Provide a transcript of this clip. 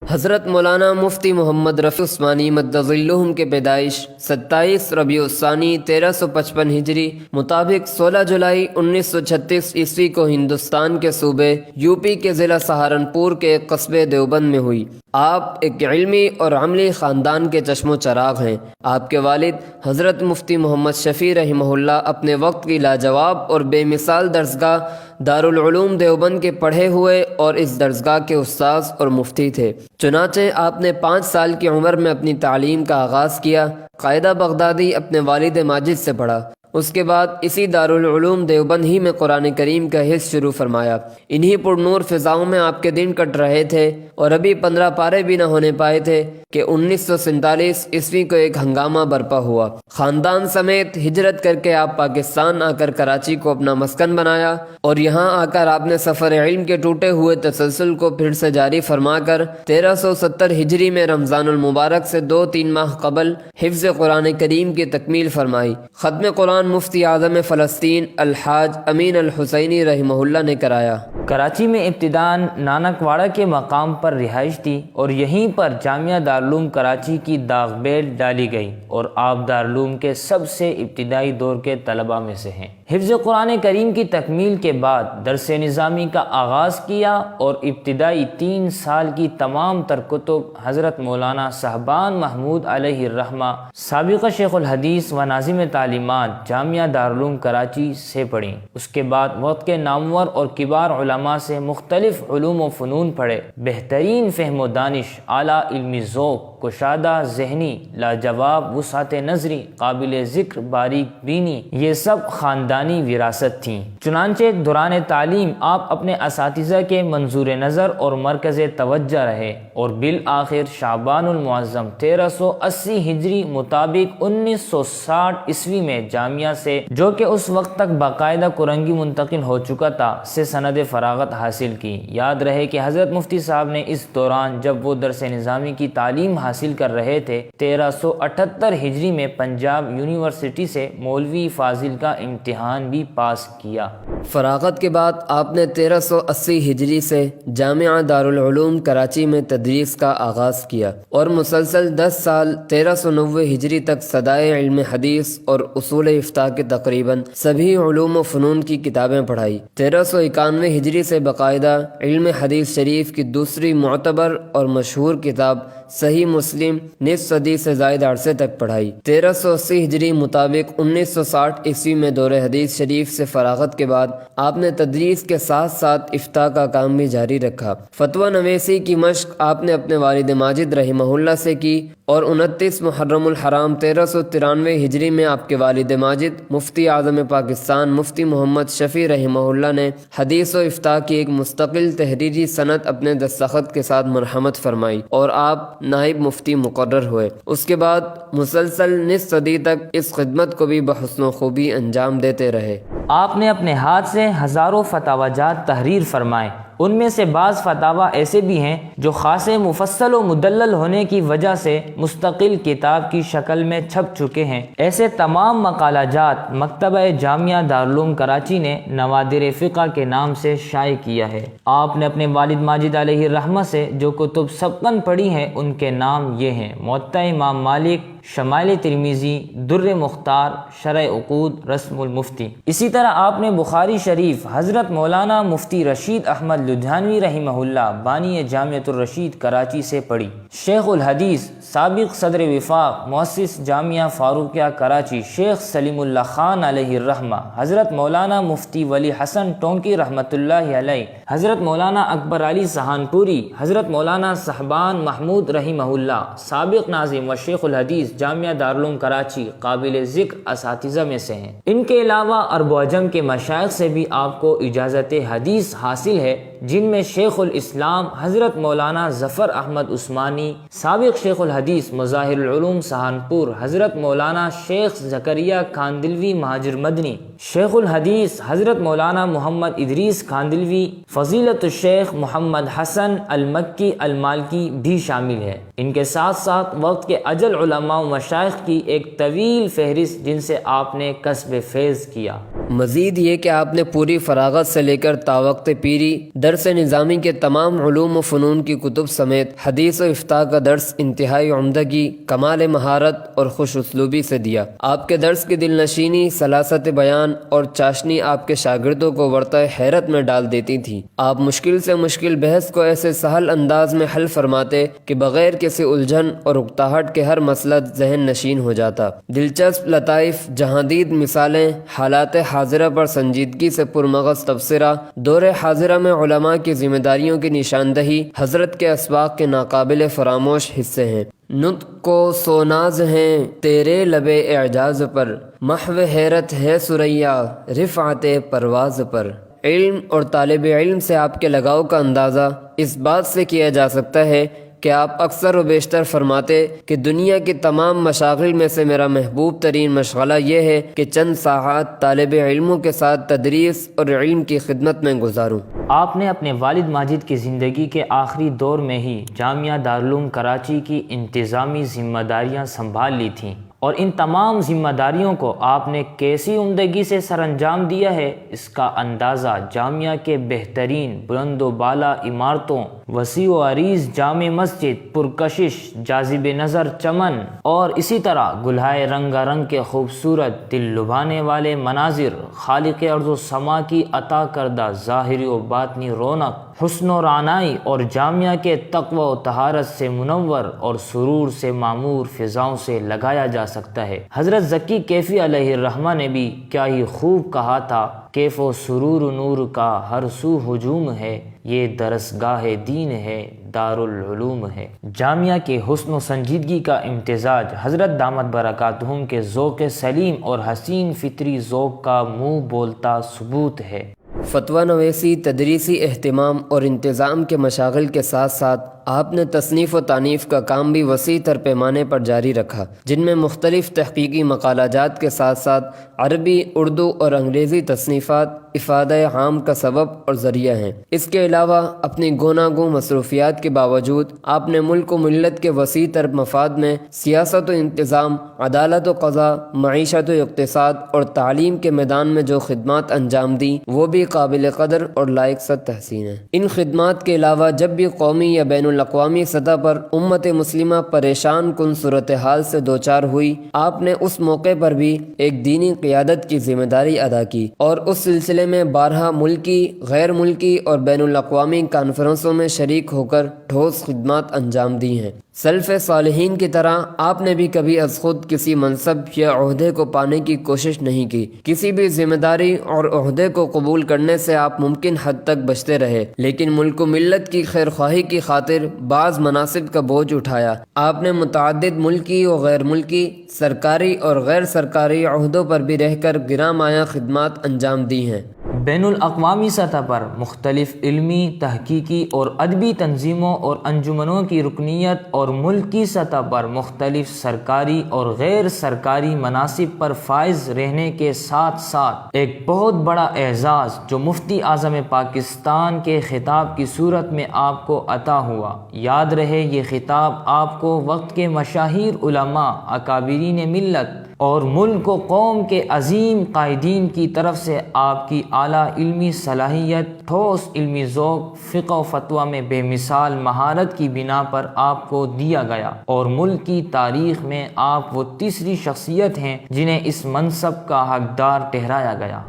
حضرت مولانا مفتی محمد رفیع عثمانی مدظلہم کے پیدائش 27 ربیع الثانی 1355 ہجری مطابق 16 جولائی 1936 عیسوی کو ہندوستان کے صوبے یو پی کے ضلع سہارنپور کے قصبے دیوبند میں ہوئی۔ آپ ایک علمی اور عملی خاندان کے چشم و چراغ ہیں۔ آپ کے والد حضرت مفتی محمد شفیع رحمہ اللہ اپنے وقت کی لاجواب اور بے مثال درسگاہ دارالعلوم دیوبند کے پڑھے ہوئے اور اس درسگاہ کے استاذ اور مفتی تھے۔ چنانچہ آپ نے 5 سال کی عمر میں اپنی تعلیم کا آغاز کیا۔ قاعدہ بغدادی اپنے والد ماجد سے پڑھا۔ اس کے بعد اسی دارالعلوم دیوبند ہی میں قرآن کریم کا حفظ شروع فرمایا۔ انہی پر نور فضاؤں میں آپ کے دن کٹ رہے تھے اور ابھی 15 پارے بھی نہ ہونے پائے تھے کہ 1947 عیسوی کو ایک ہنگامہ برپا ہوا۔ خاندان سمیت ہجرت کر کے آپ پاکستان آ کر کراچی کو اپنا مسکن بنایا اور یہاں آ کر آپ نے سفر علم کے ٹوٹے ہوئے تسلسل کو پھر سے جاری فرما کر 1370 ہجری میں رمضان المبارک سے 2-3 ماہ قبل حفظ قرآن کریم کی تکمیل فرمائی۔ ختم قرآن مفتی اعظم فلسطین الحاج امین الحسینی رحمہ اللہ نے کرایا۔ کراچی میں ابتداً نانکواڑہ کے مقام پر رہائش تھی اور یہیں پر جامعہ دارالعلوم کراچی کی داغ بیل ڈالی گئی اور آپ دارالعلوم کے سب سے ابتدائی دور کے طلباء میں سے ہیں۔ حفظ قرآن کریم کی تکمیل کے بعد درس نظامی کا آغاز کیا اور ابتدائی 3 سال کی تمام تر کتب حضرت مولانا صاحبان محمود علیہ الرحمہ سابق شیخ الحدیث و ناظم تعلیمات جامعہ دارالعلوم کراچی سے پڑھیں۔ اس کے بعد وقت کے نامور اور کبار علماء سے مختلف علوم و فنون پڑھے۔ بہترین فہم و دانش، اعلیٰ علمی ذوق، کشادہ ذہنی، لاجواب وسعت نظری، قابل ذکر باریک بینی، یہ سب خاندانی وراثت تھیں۔ چنانچہ دوران تعلیم آپ اپنے اساتذہ کے منظور نظر اور مرکز توجہ رہے اور بالآخر شعبان المعظم 1380 ہجری مطابق 1960 عیسوی میں جامعہ سے، جو کہ اس وقت تک باقاعدہ کرنگی منتقل ہو چکا تھا، سے سند فراغت حاصل کی۔ یاد رہے کہ حضرت مفتی صاحب نے اس دوران جب وہ درس نظامی کی تعلیم حاصل کر رہے تھے 1378 ہجری میں پنجاب یونیورسٹی سے مولوی فاضل کا امتحان بھی پاس کیا۔ فراغت کے بعد آپ نے 1380 ہجری سے جامعہ دارالعلوم کراچی میں تدریس کا آغاز کیا اور مسلسل 10 سال 1390 ہجری تک صدائے علم حدیث اور اصول افتاء کے تقریباً سبھی علوم و فنون کی کتابیں پڑھائی۔ 1391 ہجری سے باقاعدہ علم حدیث شریف کی دوسری معتبر اور مشہور کتاب صحیح مسلم نصف صدی سے زائد عرصے تک پڑھائی۔ 1380 ہجری مطابق 1960 عیسوی میں دور حدیث شریف سے فراغت کے بعد آپ نے تدریس کے ساتھ ساتھ افتاء کا کام بھی جاری رکھا۔ فتویٰ نویسی کی مشق آپ نے اپنے والد ماجد رحمہ اللہ سے کی اور 29 محرم الحرام 1393 ہجری میں آپ کے والد ماجد مفتی اعظم پاکستان مفتی محمد شفیع رحمہ اللہ نے حدیث و افتاء کی ایک مستقل تحریری سند اپنے دستخط کے ساتھ مرحمت فرمائی اور آپ نائب مفتی مقرر ہوئے۔ اس کے بعد مسلسل نصف صدی تک اس خدمت کو بھی بحسن و خوبی انجام دیتے رہے۔ آپ نے اپنے ہاتھ سے ہزاروں فتاوی جات تحریر فرمائے۔ ان میں سے بعض فتاوی ایسے بھی ہیں جو خاصے مفصل و مدلل ہونے کی وجہ سے مستقل کتاب کی شکل میں چھپ چکے ہیں۔ ایسے تمام مقالہ جات مکتبہ جامعہ دارالعلوم کراچی نے نوادر فقہ کے نام سے شائع کیا ہے۔ آپ نے اپنے والد ماجد علیہ الرحمہ سے جو کتب سبقاً پڑھی ہیں ان کے نام یہ ہیں: موطا امام مالک، شمائل ترمذی، در مختار، شرح عقود، رسم المفتی۔ اسی طرح آپ نے بخاری شریف حضرت مولانا مفتی رشید احمد لدھیانوی رحمہ اللہ بانی جامعۃ الرشید کراچی سے پڑھی۔ شیخ الحدیث سابق صدر وفاق مؤسس جامعہ فاروقیہ کراچی شیخ سلیم اللہ خان علیہ الرحمہ، حضرت مولانا مفتی ولی حسن ٹونکی رحمۃ اللہ علیہ، حضرت مولانا اکبر علی سہانپوری، حضرت مولانا صاحبان محمود رحمہ اللہ سابق ناظم و شیخ الحدیث جامعہ دارالعلوم کراچی قابل ذکر اساتذہ میں سے ہیں۔ ان کے علاوہ عرب و عجم کے مشائخ سے بھی آپ کو اجازت حدیث حاصل ہے، جن میں شیخ الاسلام حضرت مولانا ظفر احمد عثمانی، سابق شیخ الحدیث مظاہر العلوم سہانپور حضرت مولانا شیخ زکریہ کاندلوی مہاجر مدنی، شیخ الحدیث حضرت مولانا محمد ادریس کاندلوی، فضیلت الشیخ محمد حسن المکی المالکی بھی شامل ہے۔ ان کے ساتھ ساتھ وقت کے اجل علماء و مشائخ کی ایک طویل فہرست جن سے آپ نے کسب فیض کیا۔ مزید یہ کہ آپ نے پوری فراغت سے لے کر تا وقت پیری درس نظامی کے تمام علوم و فنون کی کتب سمیت حدیث و افتاء کا درس انتہائی عمدگی، کمال مہارت اور خوش اسلوبی سے دیا۔ آپ کے درس کی دل نشینی، سلاست بیان اور چاشنی آپ کے شاگردوں کو ورطہ حیرت میں ڈال دیتی تھی۔ آپ مشکل سے مشکل بحث کو ایسے سہل انداز میں حل فرماتے کہ بغیر کسی الجھن اور اکتاہٹ کے ہر مسئلہ ذہن نشین ہو جاتا۔ دلچسپ لطائف، جہاندید مثالیں، حالات حاضرہ پر سنجیدگی سے پرمغز تبصرہ، دور حاضرہ میں علماء کی ذمہ داریوں کی نشاندہی حضرت کے اسباق کے ناقابل فراموش حصے ہیں۔ نطق کو سوناز ہیں تیرے لب اعجاز پر، محو حیرت ہے ثریا رفعت پرواز پر۔ علم اور طالب علم سے آپ کے لگاؤ کا اندازہ اس بات سے کیا جا سکتا ہے کہ آپ اکثر و بیشتر فرماتے کہ دنیا کی تمام مشاغل میں سے میرا محبوب ترین مشغلہ یہ ہے کہ چند ساعات طالب علموں کے ساتھ تدریس اور علم کی خدمت میں گزاروں۔ آپ نے اپنے والد ماجد کی زندگی کے آخری دور میں ہی جامعہ دارالعلوم کراچی کی انتظامی ذمہ داریاں سنبھال لی تھیں، اور ان تمام ذمہ داریوں کو آپ نے کیسی عمدگی سے سر انجام دیا ہے، اس کا اندازہ جامعہ کے بہترین بلند و بالا عمارتوں، وسیع و عریض جامع مسجد، پرکشش جاذب نظر چمن اور اسی طرح گلہائے رنگا رنگ کے خوبصورت دل لبھانے والے مناظر، خالق ارض و سما کی عطا کردہ ظاہری و باطنی رونق، حسن و رعنائی اور جامعہ کے تقوی و طہارت سے منور اور سرور سے معمور فضاؤں سے لگایا جا سکتا ہے۔ حضرت ذکی کیفی علیہ الرحمہ نے بھی کیا ہی خوب کہا تھا، کیف و سرور نور کا ہر سو ہجوم ہے، یہ درسگاہ دین ہے، دارالعلوم ہے۔ جامعہ کے حسن و سنجیدگی کا امتزاج حضرت دامت برکاتہم کے ذوق سلیم اور حسین فطری ذوق کا منہ بولتا ثبوت ہے۔ فتویٰ نویسی، تدریسی اہتمام اور انتظام کے مشاغل کے ساتھ ساتھ آپ نے تصنیف و تانیف کا کام بھی وسیع تر پیمانے پر جاری رکھا، جن میں مختلف تحقیقی مقالات کے ساتھ ساتھ عربی، اردو اور انگریزی تصنیفات افادہ عام کا سبب اور ذریعہ ہیں۔ اس کے علاوہ اپنی گوناگوں مصروفیات کے باوجود آپ نے ملک و ملت کے وسیع تر مفاد میں سیاست و انتظام، عدالت و قضاء، معیشت و اقتصاد اور تعلیم کے میدان میں جو خدمات انجام دیں وہ بھی قابل قدر اور لائق صد تحسین ہیں۔ ان خدمات کے علاوہ جب بھی قومی یا بین الاقوامی سطح پر امت مسلمہ پریشان کن صورتحال سے دوچار ہوئی، آپ نے اس موقع پر بھی ایک دینی قیادت کی ذمہ داری ادا کی اور اس سلسلے میں بارہا ملکی، غیر ملکی اور بین الاقوامی کانفرنسوں میں شریک ہو کر ٹھوس خدمات انجام دی ہیں۔ سلف صالحین کی طرح آپ نے بھی کبھی از خود کسی منصب یا عہدے کو پانے کی کوشش نہیں کی۔ کسی بھی ذمہ داری اور عہدے کو قبول کرنے سے آپ ممکن حد تک بچتے رہے، لیکن ملک و ملت کی خیر خواہی کی خاطر بعض مناصب کا بوجھ اٹھایا۔ آپ نے متعدد ملکی و غیر ملکی، سرکاری اور غیر سرکاری عہدوں پر بھی رہ کر گراں مایہ خدمات انجام دی ہیں۔ بین الاقوامی سطح پر مختلف علمی، تحقیقی اور ادبی تنظیموں اور انجمنوں کی رکنیت اور ملکی سطح پر مختلف سرکاری اور غیر سرکاری مناصب پر فائز رہنے کے ساتھ ساتھ ایک بہت بڑا اعزاز جو مفتی اعظم پاکستان کے خطاب کی صورت میں آپ کو عطا ہوا۔ یاد رہے یہ خطاب آپ کو وقت کے مشاہیر علماء، اکابرین ملت اور ملک و قوم کے عظیم قائدین کی طرف سے آپ کی اعلیٰ علمی صلاحیت، ٹھوس علمی ذوق، فقہ و فتویٰ میں بے مثال مہارت کی بنا پر آپ کو دیا گیا، اور ملک کی تاریخ میں آپ وہ تیسری شخصیت ہیں جنہیں اس منصب کا حقدار ٹھہرایا گیا۔